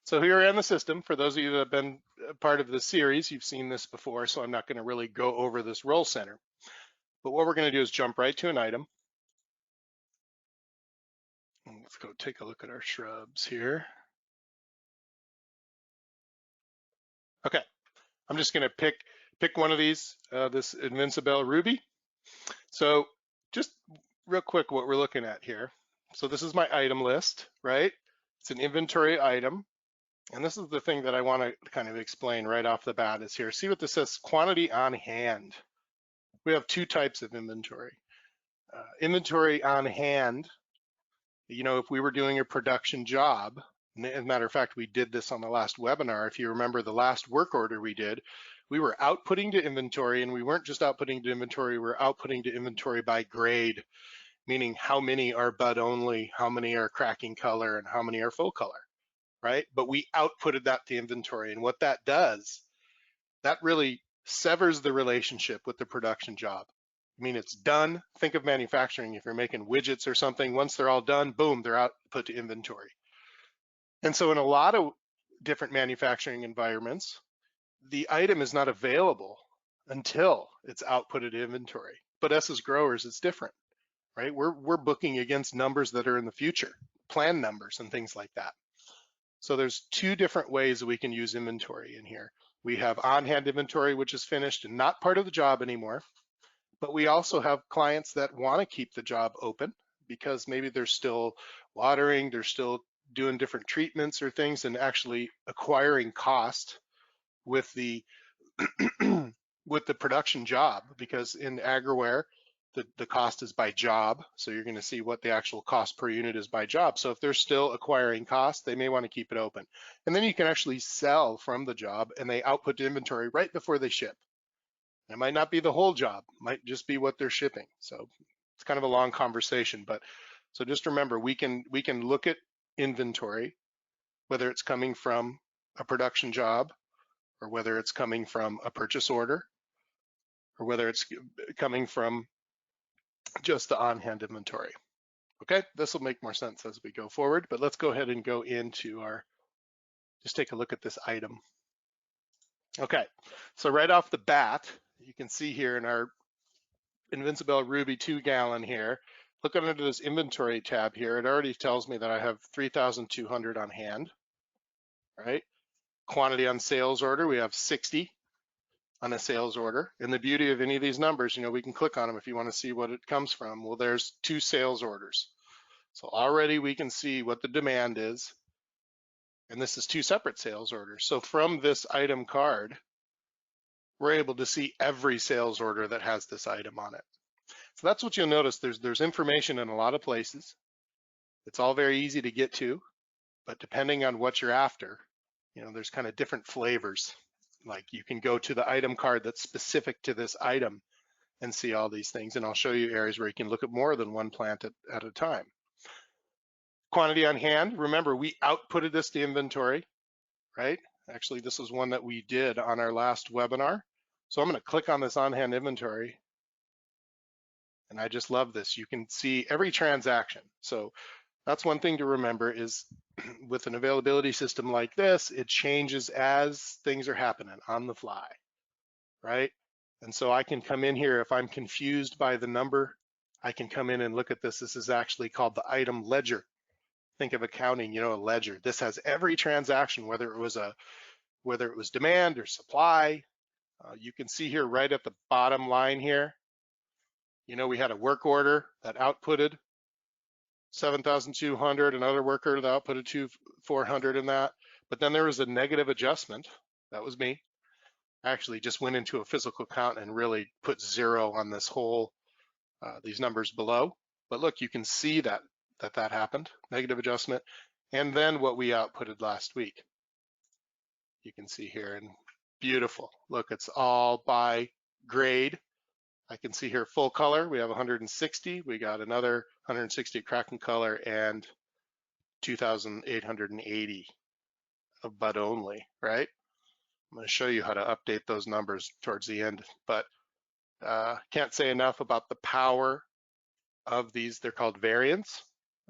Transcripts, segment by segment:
So here I am in the system. For those of you that have been a part of the series, you've seen this before, so I'm not going to really go over this role center. But what we're going to do is jump right to an item. Let's go take a look at our shrubs here. Okay, I'm just going to pick one of these, this Invincible Ruby. So just real quick, what we're looking at here. So this is my item list, right? It's an inventory item. And this is the thing that I want to kind of explain right off the bat is here. See what this says, quantity on hand. We have two types of inventory. Inventory on hand, you know, if we were doing a production job, as a matter of fact, we did this on the last webinar. If you remember the last work order we did, we were outputting to inventory, and we weren't just outputting to inventory, we were outputting to inventory by grade, meaning how many are bud only, how many are cracking color, and how many are full color, right? But we outputted that to inventory, and what that does, that really severs the relationship with the production job. I mean, it's done. Think of manufacturing. If you're making widgets or something, once they're all done, boom, they're output to inventory. And so in a lot of different manufacturing environments, the item is not available until it's outputted to inventory. But us as growers, it's different, right? We're booking against numbers that are in the future, plan numbers and things like that. So there's two different ways that we can use inventory in here. We have on-hand inventory, which is finished and not part of the job anymore. But we also have clients that want to keep the job open because maybe they're still watering, they're still doing different treatments or things and actually acquiring cost with the with the production job, because in agroware, the cost is by job. So you're going to see what the actual cost per unit is by job. So if they're still acquiring cost, they may want to keep it open. And then you can actually sell from the job and they output to inventory right before they ship. It might not be the whole job, it might just be what they're shipping. So it's kind of a long conversation, but so just remember, we can look at inventory, whether it's coming from a production job or whether it's coming from a purchase order or whether it's coming from just the on-hand inventory. Okay, this will make more sense as we go forward, but let's go ahead and go into just take a look at this item. Okay, so right off the bat, you can see here in our Invincible Ruby 2 gallon here, looking under this inventory tab here, it already tells me that I have 3,200 on hand, right? Quantity on sales order, we have 60 on a sales order. And the beauty of any of these numbers, you know, we can click on them if you want to see what it comes from. Well, there's 2 sales orders. So already we can see what the demand is. And this is 2 separate sales orders. So from this item card, we're able to see every sales order that has this item on it. So that's what you'll notice. There's information in a lot of places. It's all very easy to get to, but depending on what you're after, you know, there's kind of different flavors. Like you can go to the item card that's specific to this item and see all these things. And I'll show you areas where you can look at more than one plant at a time. Quantity on hand, remember we outputted this to inventory, right? Actually, this is one that we did on our last webinar. So I'm going to click on this on-hand inventory. And I just love this. You can see every transaction. So that's one thing to remember is with an availability system like this, it changes as things are happening on the fly, right? And so I can come in here if I'm confused by the number, I can come in and look at this. This is actually called the item ledger. Think of accounting, you know, a ledger. This has every transaction, whether it was demand or supply. You can see here right at the bottom line here, you know, we had a work order that outputted 7,200, another work order that outputted 400 in that. But then there was a negative adjustment. That was me. I actually just went into a physical count and really put 0 on this whole, these numbers below. But look, you can see that happened, negative adjustment. And then what we outputted last week. You can see here, and beautiful. Look, it's all by grade. I can see here full color, we have 160. We got another 160 cracking color and 2,880 of bud only, right? I'm going to show you how to update those numbers towards the end, but can't say enough about the power of these. They're called variants,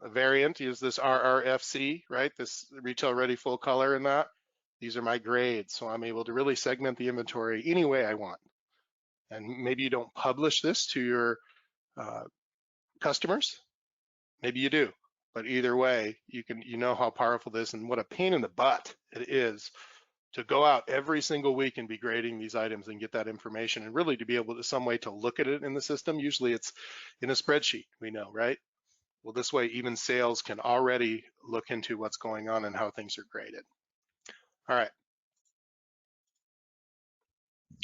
A variant is this RRFC, right? This retail ready full color in that. These are my grades, so I'm able to really segment the inventory any way I want. And maybe you don't publish this to your customers, maybe you do, but either way, you know how powerful this and what a pain in the butt it is to go out every single week and be grading these items and get that information, and really to be able to some way to look at it in the system. Usually it's in a spreadsheet, we know, right? Well, this way even sales can already look into what's going on and how things are graded. All right.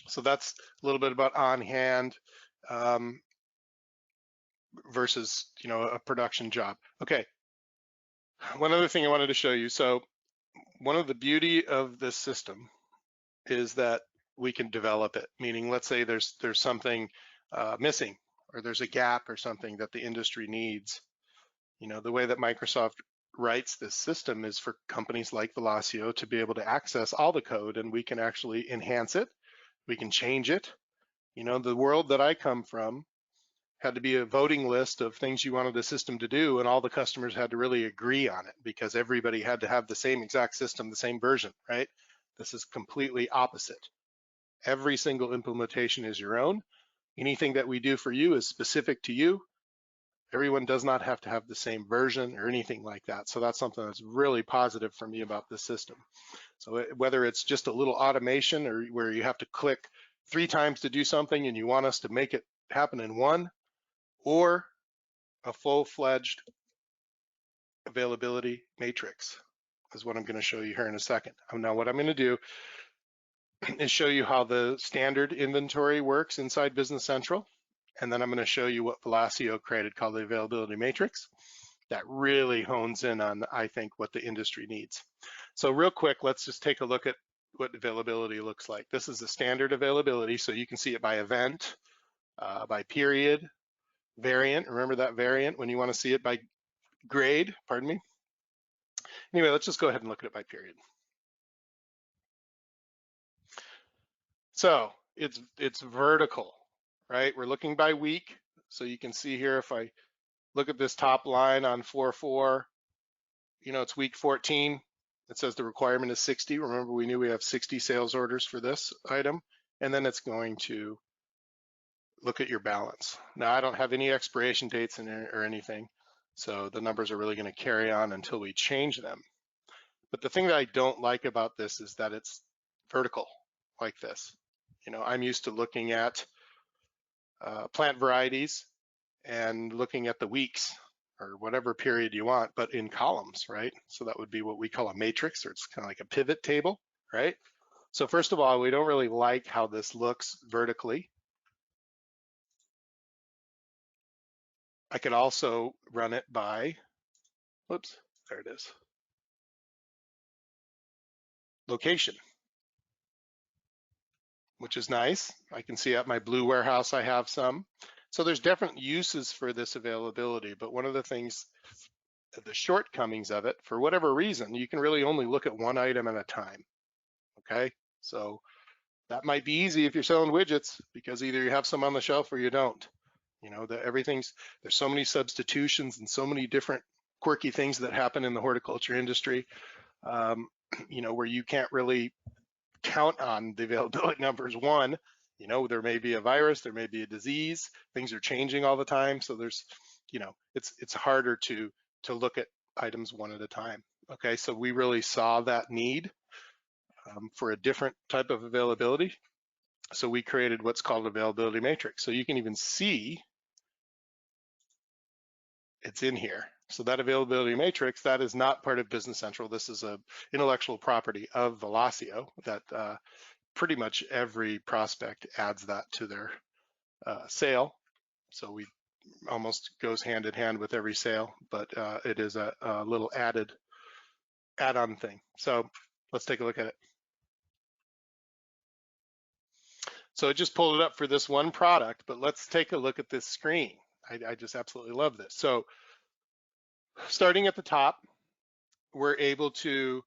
So that's a little bit about on hand versus, you know, a production job. Okay. One other thing I wanted to show you. So one of the beauty of this system is that we can develop it, meaning let's say there's something missing, or there's a gap or something that the industry needs. You know, the way that Microsoft writes this system is for companies like Velocio to be able to access all the code, and we can actually enhance it. We can change it. You know, the world that I come from had to be a voting list of things you wanted the system to do, and all the customers had to really agree on it because everybody had to have the same exact system, the same version, right? This is completely opposite. Every single implementation is your own. Anything that we do for you is specific to you. Everyone does not have to have the same version or anything like that. So that's something that's really positive for me about this system. So whether it's just a little automation, or where you have to click 3 times to do something and you want us to make it happen in one, or a full-fledged availability matrix is what I'm going to show you here in a second. Now what I'm going to do is show you how the standard inventory works inside Business Central, and then I'm going to show you what Velocio created called the availability matrix that really hones in on, I think, what the industry needs. So real quick, let's just take a look at what availability looks like. This is the standard availability, so you can see it by event, by period, variant. Remember that variant when you want to see it by grade, pardon me. Anyway, let's just go ahead and look at it by period. So it's vertical, right? We're looking by week. So you can see here, if I look at this top line on 4/4, you know, it's week 14. It says the requirement is 60. Remember, we knew we have 60 sales orders for this item. And then it's going to look at your balance. Now, I don't have any expiration dates in there or anything, so the numbers are really going to carry on until we change them. But the thing that I don't like about this is that it's vertical like this. You know, I'm used to looking at plant varieties and looking at the weeks or whatever period you want, but in columns, right? So that would be what we call a matrix, or it's kind of like a pivot table, right? So first of all, we don't really like how this looks vertically. I could also run it by, whoops, there it is, location, which is nice. I can see at my blue warehouse I have some. So there's different uses for this availability, but one of the things, the shortcomings of it, for whatever reason, you can really only look at one item at a time, okay? So that might be easy if you're selling widgets, because either you have some on the shelf or you don't. You know, there's so many substitutions and so many different quirky things that happen in the horticulture industry, you know, where you can't really count on the availability numbers. One, you know, there may be a virus, there may be a disease, things are changing all the time. So there's, you know, it's harder to look at items one at a time. Okay, so we really saw that need for a different type of availability. So we created what's called availability matrix. So you can even see it's in here. So that availability matrix, that is not part of Business Central. This is a intellectual property of Velocio that pretty much every prospect adds that to their sale. So we almost goes hand in hand with every sale, but it is a little add-on thing. So let's take a look at it. So it just pulled it up for this one product, but let's take a look at this screen. I just absolutely love this. So starting at the top, we're able to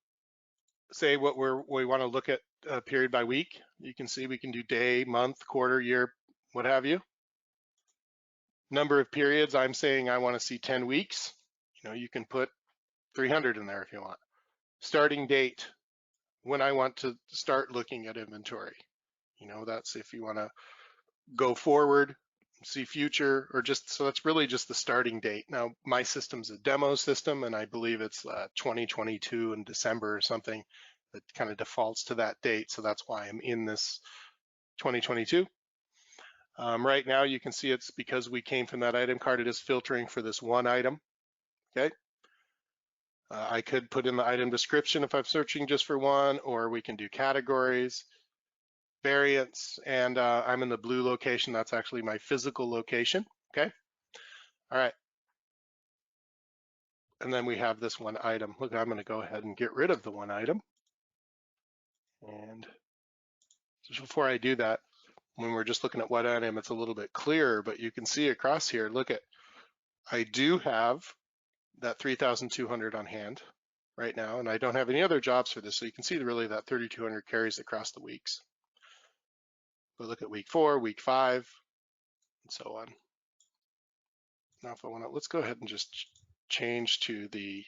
say what we want to look at period by week. You can see we can do day, month, quarter, year, what have you. Number of periods, I'm saying I want to see 10 weeks. You can put 300 in there if you want. Starting date, when I want to start looking at inventory. That's if you want to go forward, see future, or just, so that's really just the starting date. Now, my system's a demo system, and I believe it's 2022 in December or something that kind of defaults to that date. So that's why I'm in this 2022. Right now, you can see it's because we came from that item card, it is filtering for this one item, okay? I could put in the item description if I'm searching just for one, or we can do categories, variants, and I'm in the blue location. That's actually my physical location, okay? All right. And then we have this one item. Look, I'm gonna go ahead and get rid of the one item. And just before I do that, when we're just looking at what item, it's a little bit clearer, but you can see across here, look at, I do have that 3,200 on hand right now, and I don't have any other jobs for this. So you can see really that 3,200 carries across the weeks. But look at week 4, week 5, and so on. Now, if I want to, let's go ahead and just change to the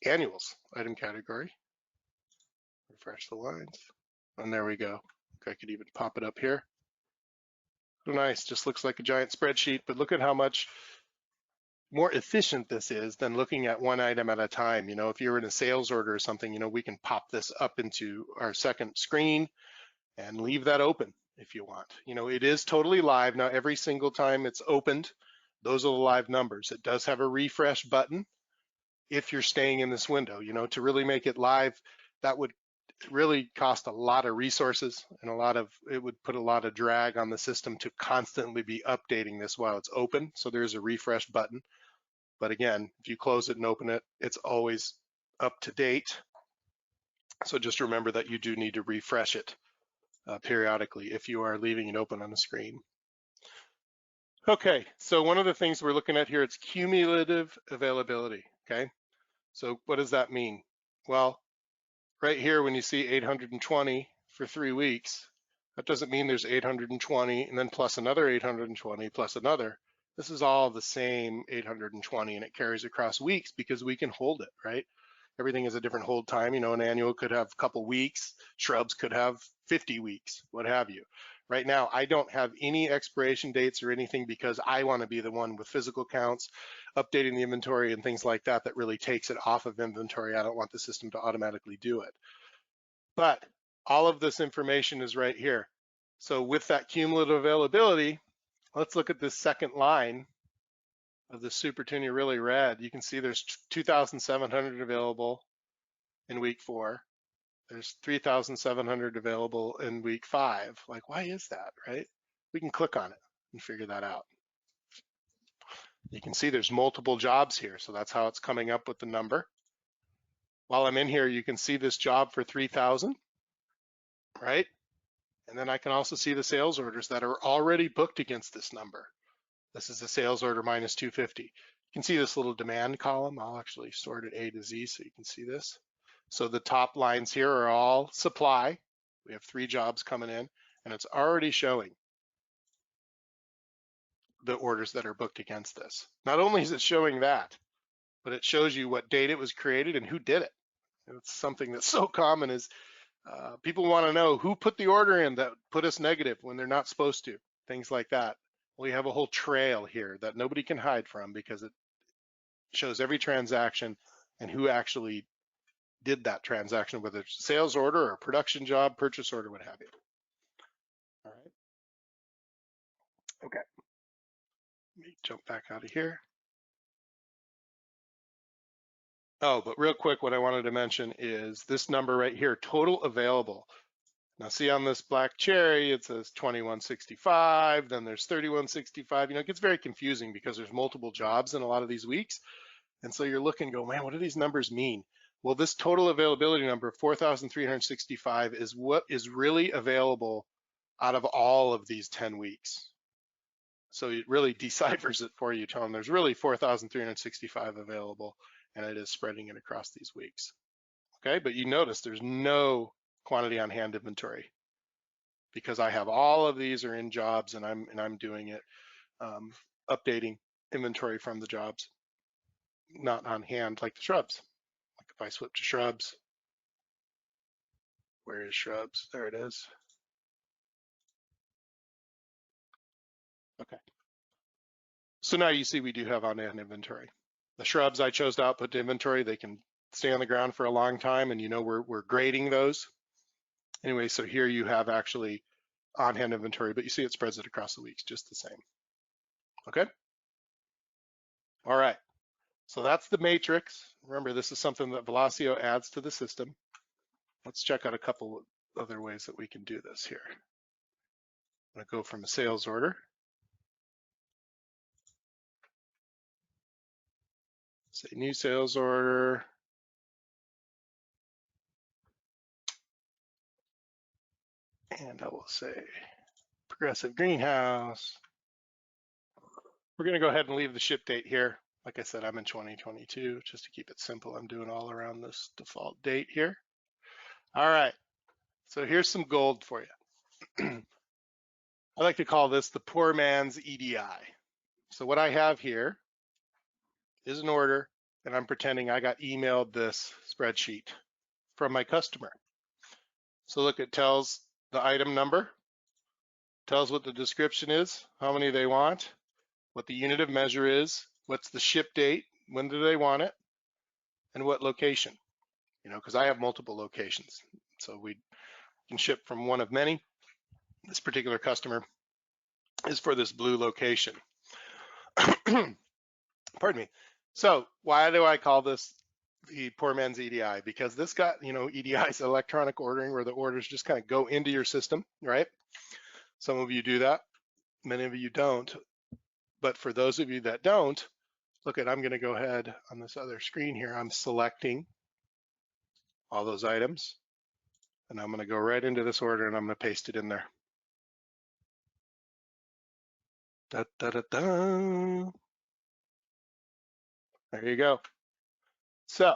annuals item category. Refresh the lines, and there we go. I could even pop it up here. Oh, nice, just looks like a giant spreadsheet, but look at how much more efficient this is than looking at one item at a time. If you're in a sales order or something, we can pop this up into our second screen and leave that open if you want. It is totally live. Now, every single time it's opened, those are the live numbers. It does have a refresh button if you're staying in this window. To really make it live, that would really cost a lot of resources and it would put a lot of drag on the system to constantly be updating this while it's open. So there's a refresh button. But again, if you close it and open it, it's always up to date. So just remember that you do need to refresh it periodically if you are leaving it open on the screen. Okay, so one of the things we're looking at here, it's cumulative availability, okay? So what does that mean? Well, right here, when you see 820 for 3 weeks, that doesn't mean there's 820 and then plus another 820 plus another. This is all the same 820, and it carries across weeks because we can hold it, right? Everything is a different hold time. An annual could have a couple weeks, shrubs could have 50 weeks, what have you. Right now, I don't have any expiration dates or anything because I want to be the one with physical counts, updating the inventory and things like that, that really takes it off of inventory. I don't want the system to automatically do it. But all of this information is right here. So with that cumulative availability, let's look at this second line of the Super Tuner Really Red. You can see there's 2,700 available in week 4. There's 3,700 available in week 5. Like, why is that, right? We can click on it and figure that out. You can see there's multiple jobs here, so that's how it's coming up with the number. While I'm in here, you can see this job for 3,000, right? And then I can also see the sales orders that are already booked against this number. This is the sales order minus 250. You can see this little demand column. I'll actually sort it A to Z so you can see this. So the top lines here are all supply. We have 3 jobs coming in, and it's already showing the orders that are booked against this. Not only is it showing that, but it shows you what date it was created and who did it. And it's something that's so common is people want to know who put the order in that put us negative when they're not supposed to, things like that. We have a whole trail here that nobody can hide from because it shows every transaction and who actually did that transaction, whether it's a sales order or a production job, purchase order, what have you. All right. Okay. Let me jump back out of here. Oh, but real quick, what I wanted to mention is this number right here, total available. Now see on this black cherry, it says 2165, then there's 3165. It gets very confusing because there's multiple jobs in a lot of these weeks. And so you're looking, go, man, what do these numbers mean? Well, this total availability number, 4,365, is what is really available out of all of these 10 weeks. So it really deciphers it for you, telling there's really 4,365 available, and it is spreading it across these weeks. Okay, but you notice there's no quantity on hand inventory because I have all of these are in jobs, and I'm doing it, updating inventory from the jobs. not on hand like the shrubs. Like if I switch to shrubs, where is shrubs? There it is. Okay. So now you see we do have on-hand inventory. The shrubs I chose to output to inventory, they can stay on the ground for a long time, and you know we're grading those. Anyway, so here you have actually on-hand inventory, but you see it spreads it across the weeks just the same. Okay? All right. So that's the matrix. Remember, this is something that Velocio adds to the system. Let's check out a couple other ways that we can do this here. I'm going to go from a sales order. Say new sales order. And I will say progressive greenhouse. We're going to go ahead and leave the ship date here. Like I said, I'm in 2022. Just to keep it simple, I'm doing all around this default date here. All right. So here's some gold for you. I like to call this the Poor Man's EDI. So what I have here is an order, and I'm pretending I got emailed this spreadsheet from my customer. So look, it tells the item number, tells what the description is, how many they want, what the unit of measure is, what's the ship date, when do they want it, and what location. You know, because I have multiple locations, so we can ship from one of many. This particular customer is for this blue location. Pardon me. So why do I call this the Poor Man's EDI? Because this got, you know, EDI is electronic ordering, where the orders just kind of go into your system, right? Some of you do that, many of you don't. But for those of you that don't, look at, I'm going to go ahead on this other screen here. I'm selecting all those items, and I'm going to go right into this order, and I'm going to paste it in there. Da, da, da, da. There you go. So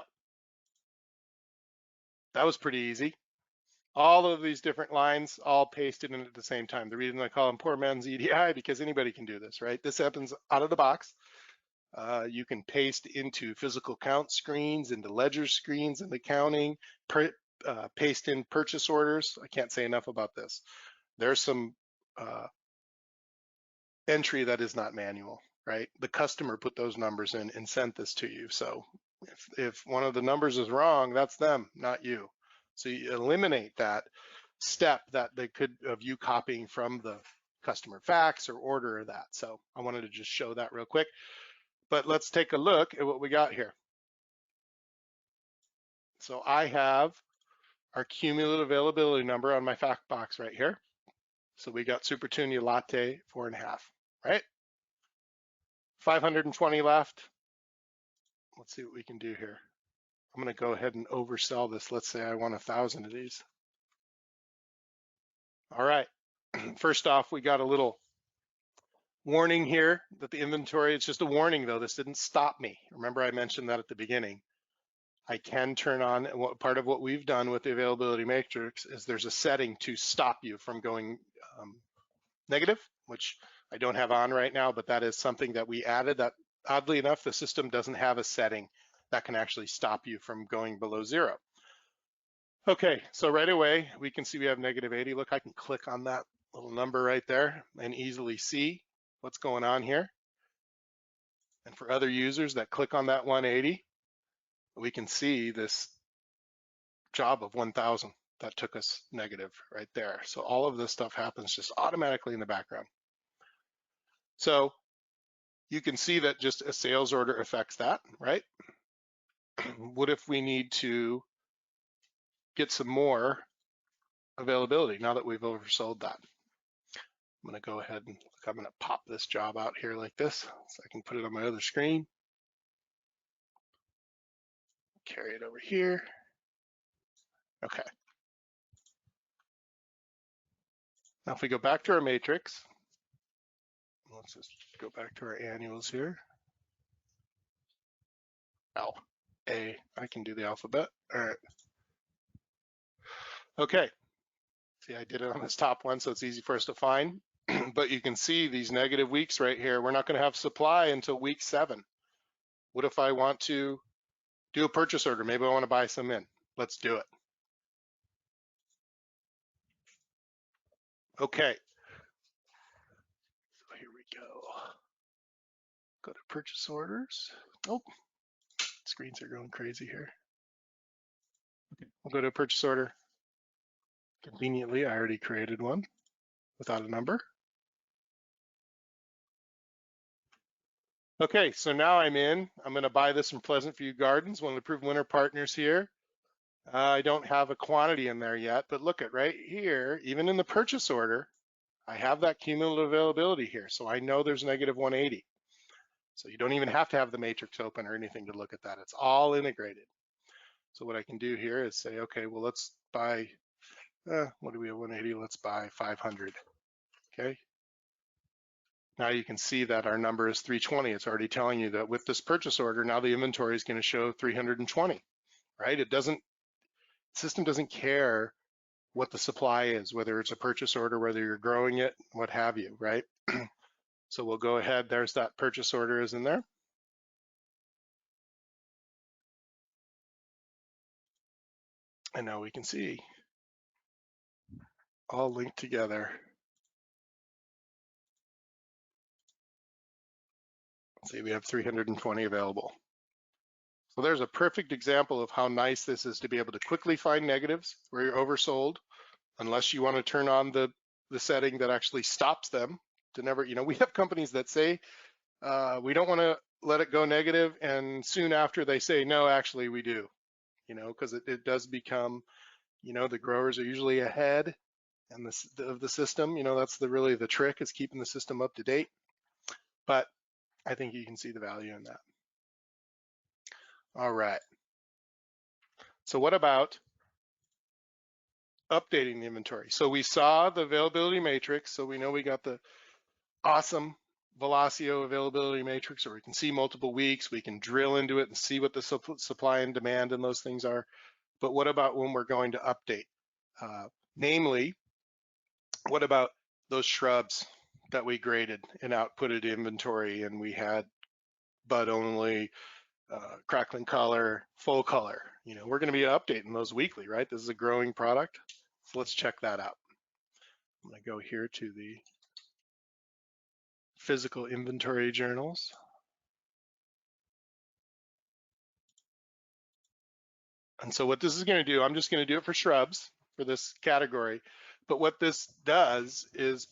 that was pretty easy. All of these different lines all pasted in at the same time. The reason I call them Poor Man's EDI, because anybody can do this, right? This happens out of the box. You can paste into physical count screens, into ledger screens, into counting, paste in purchase orders. I can't say enough about this. There's some entry that is not manual, right? The customer put those numbers in and sent this to you. So if one of the numbers is wrong, that's them, not you. So you eliminate that step that they could of you copying from the customer fax or order or that. So I wanted to just show that real quick. But let's take a look at what we got here. So I have our cumulative availability number on my fact box right here. So we got Super Tunia Latte 4.5, right? 520 left. Let's see what we can do here. I'm going to go ahead and oversell this. Let's say I want 1,000 of these. All right. First off, we got a little warning here that the inventory, it's just a warning though. This didn't stop me. Remember I mentioned that at the beginning. I can turn on, part of what we've done with the availability matrix is there's a setting to stop you from going negative, which I don't have on right now, but that is something that we added that oddly enough, the system doesn't have a setting that can actually stop you from going below 0. Okay, so right away, we can see we have -80. Look, I can click on that little number right there and easily see what's going on here. And for other users that click on that 180, we can see this job of 1,000 that took us negative right there. So all of this stuff happens just automatically in the background. So you can see that just a sales order affects that, right? What if we need to get some more availability now that we've oversold that? I'm going to go ahead and look, I'm going to pop this job out here like this so I can put it on my other screen. Carry it over here. Okay. Now if we go back to our matrix, let's just go back to our annuals here. L, A, I can do the alphabet. All right. Okay. See, I did it on this top one, so it's easy for us to find. But you can see these negative weeks right here. We're not going to have supply until week 7. What if I want to do a purchase order? Maybe I want to buy some in. Let's do it. Okay. So here we go. Go to purchase orders. Oh, screens are going crazy here. Okay. We'll go to a purchase order. Conveniently, I already created one without a number. Okay, so now I'm in. I'm going to buy this from Pleasant View Gardens, one of the approved winter partners here. I don't have a quantity in there yet, but look at right here, even in the purchase order, I have that cumulative availability here. So I know there's negative 180. So you don't even have to have the matrix open or anything to look at that. It's all integrated. So what I can do here is say, okay, well, let's buy, what do we have, 180? Let's buy 500, okay? Now you can see that our number is 320. It's already telling you that with this purchase order, now the inventory is going to show 320, right? It doesn't, the system doesn't care what the supply is, whether it's a purchase order, whether you're growing it, what have you, right? So we'll go ahead, there's that purchase order is in there. And now we can see all linked together. See, we have 320 available. So there's a perfect example of how nice this is to be able to quickly find negatives where you're oversold, unless you want to turn on the setting that actually stops them to never, you know, we have companies that say, we don't want to let it go negative, and soon after they say, no, actually we do, you know, because it does become, you know, the growers are usually ahead and of the system, you know, that's really the trick, is keeping the system up to date. But I think you can see the value in that. All right. So what about updating the inventory? So we saw the availability matrix, so we know we got the awesome Velocio availability matrix, or we can see multiple weeks, we can drill into it and see what the supply and demand and those things are. But what about when we're going to update? Namely, what about those shrubs that we graded and outputted inventory, and we had bud only, crackling color, full color? You know, we're going to be updating those weekly, right? This is a growing product. So let's check that out. I'm going to go here to the physical inventory journals. And so what this is going to do, I'm just going to do it for shrubs for this category. But what this does is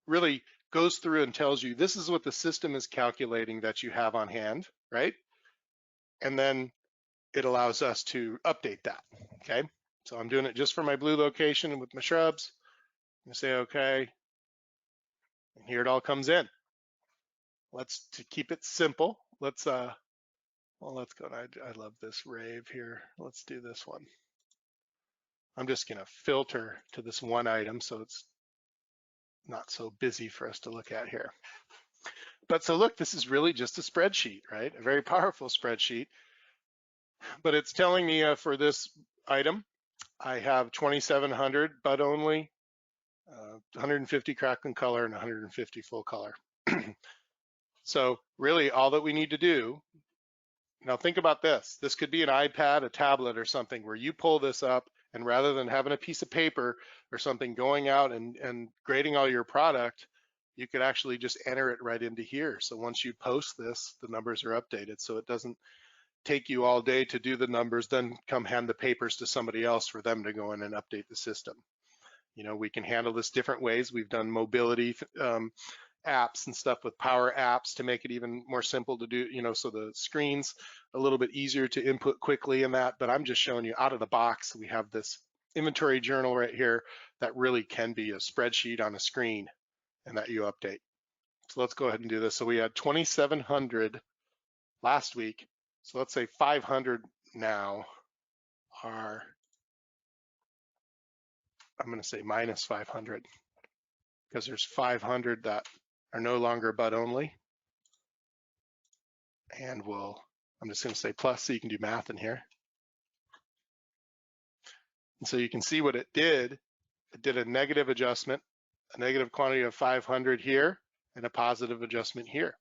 really goes through and tells you this is what the system is calculating that you have on hand, right? And then it allows us to update that, okay? So I'm doing it just for my blue location with my shrubs. I'm gonna say okay, and here it all comes in. Let's, to keep it simple, let's well, let's go, I love this rave here. Let's do this one. I'm just gonna filter to this one item so it's not so busy for us to look at here. But so look, this is really just a spreadsheet, right? A very powerful spreadsheet. But it's telling me for this item, I have 2,700 bud only, 150 crackling color, and 150 full color. So really all that we need to do, now think about this. This could be an iPad, a tablet, or something where you pull this up, and rather than having a piece of paper or something going out and grading all your product, you could actually just enter it right into here. So once you post this, the numbers are updated. So it doesn't take you all day to do the numbers, then come hand the papers to somebody else for them to go in and update the system. You know, we can handle this different ways. We've done mobility apps and stuff with Power Apps to make it even more simple to do, you know, so the screen's a little bit easier to input quickly in that. But I'm just showing you out of the box, we have this inventory journal right here that really can be a spreadsheet on a screen and that you update. So let's go ahead and do this. So we had 2,700 last week. So let's say 500 now are, I'm going to say minus 500, because there's 500 that are no longer bud only. And I'm just going to say plus, so you can do math in here. And so you can see what it did. It did a negative adjustment, a negative quantity of 500 here, and a positive adjustment here.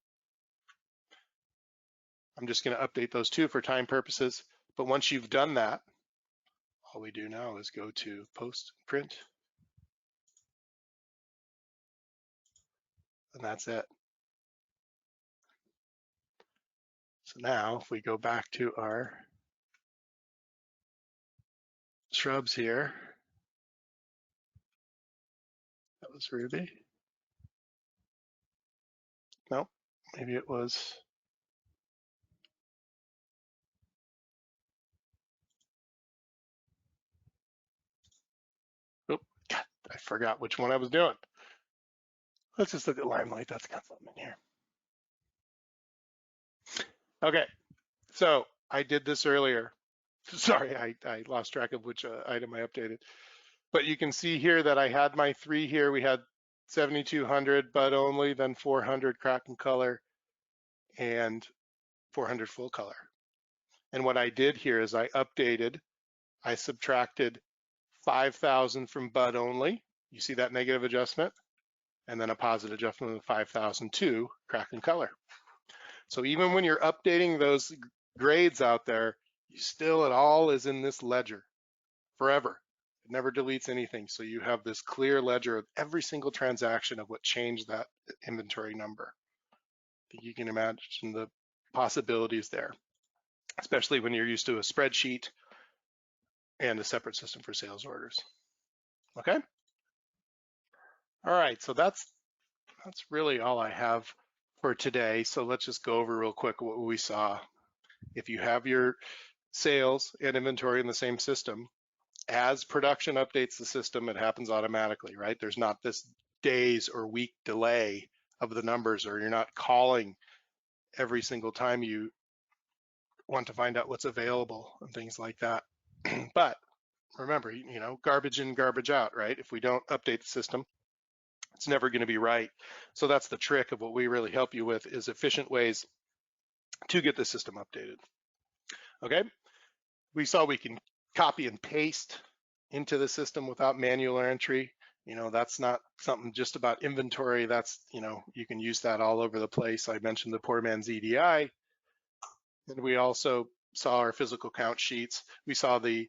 I'm just going to update those two for time purposes. But once you've done that, all we do now is go to post print, and that's it. So now if we go back to our shrubs here, that was Ruby. Nope, maybe it was. Oh, God, I forgot which one I was doing. Let's just look at Limelight. That's got something in here. Okay, so I did this earlier. Sorry, I lost track of which item I updated. But you can see here that I had my three here. We had 7,200 bud only, then 400 crack and color, and 400 full color. And what I did here is I subtracted 5,000 from bud only. You see that negative adjustment? And then a positive adjustment of 5,002 crack and color. So even when you're updating those grades out there, it all is in this ledger forever. It never deletes anything. So you have this clear ledger of every single transaction of what changed that inventory number. You can imagine the possibilities there, especially when you're used to a spreadsheet and a separate system for sales orders. Okay. All right, so that's really all I have for today. So let's just go over real quick what we saw. If you have your sales and inventory in the same system, as production updates the system, it happens automatically, right? There's not this days or week delay of the numbers, or you're not calling every single time you want to find out what's available and things like that. But remember, garbage in, garbage out, right? If we don't update the system, it's never going to be right. So that's the trick of what we really help you with, is efficient ways to get the system updated. Okay, we saw we can copy and paste into the system without manual entry. That's not something just about inventory. That's, you can use that all over the place. I mentioned the Poor Mans EDI, and we also saw our physical count sheets. We saw the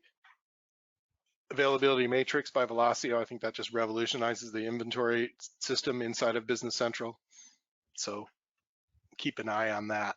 availability matrix by Velocio. I think that just revolutionizes the inventory system inside of Business Central. So keep an eye on that.